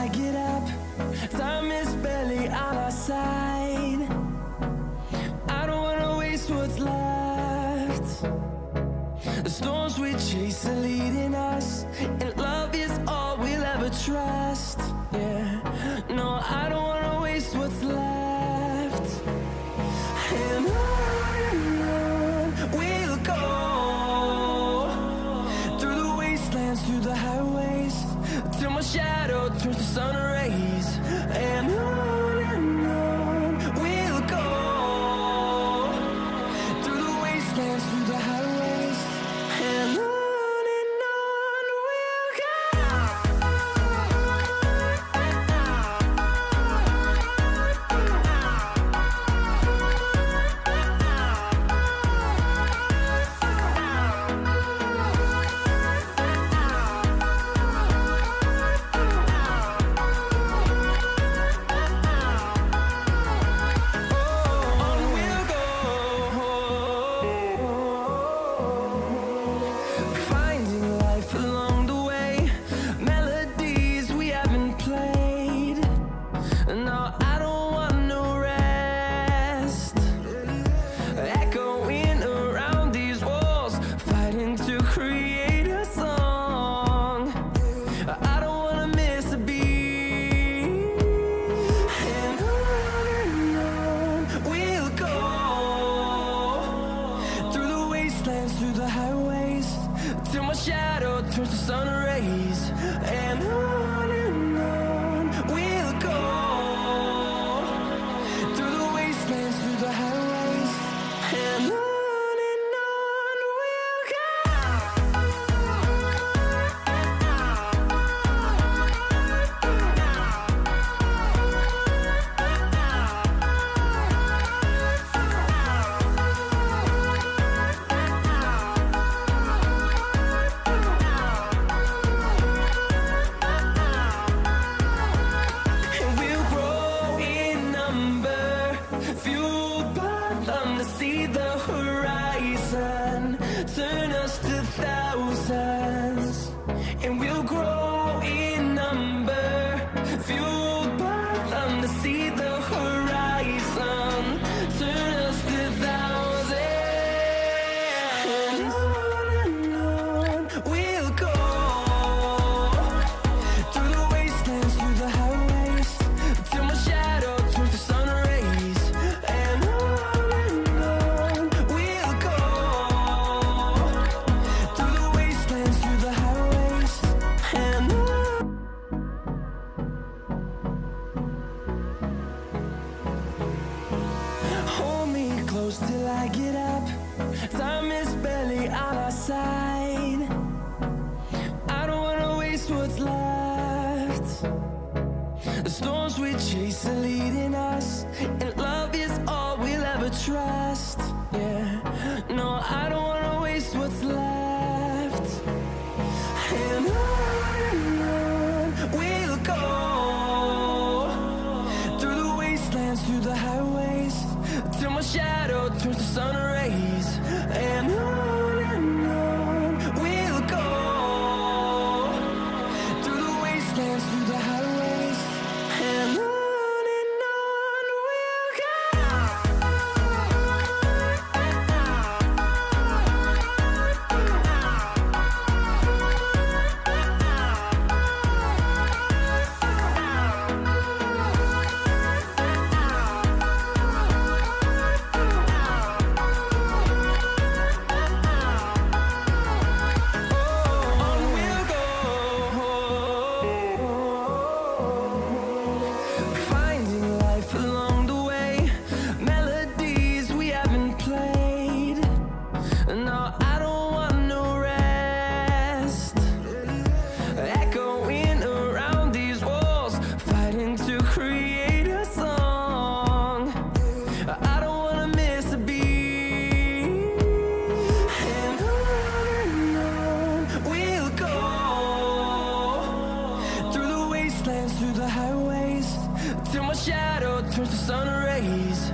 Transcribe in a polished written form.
I get up. Time is barely on our side. I don't wanna waste what's left. The storms we chase are leading us, and love is all we'll ever trust. Yeah, no, I don't wanna waste what's left. And on we'll go, through the wastelands, through the highways, till my shadow turns to sun rays. And on we'll go, through the wastelands, through the highways, and on we'll go. Through the highways, till my shadow turns to sun rays. And on we'll go, through the wastelands, through the highways, and on we'll go. See the horizon, turn us to thousands, and we'll grow in number, fueled by them. To see the horizon, turn us to thousands, and on we'll go, through the wastelands, through the highways, till my shadow turns to sun rays. And close till I get up. Time is barely on our side. I don't wanna waste what's left. The storms we chase are leading us, and love is all we'll ever trust. Yeah, no, I don't wanna waste what's left. And on we'll go, through the wastelands, through the highways, till my shadow turns to sun rays. And on we'll go, through the wastelands, through the highways, and on we'll go. Through the highways, till my shadow turns to sun rays.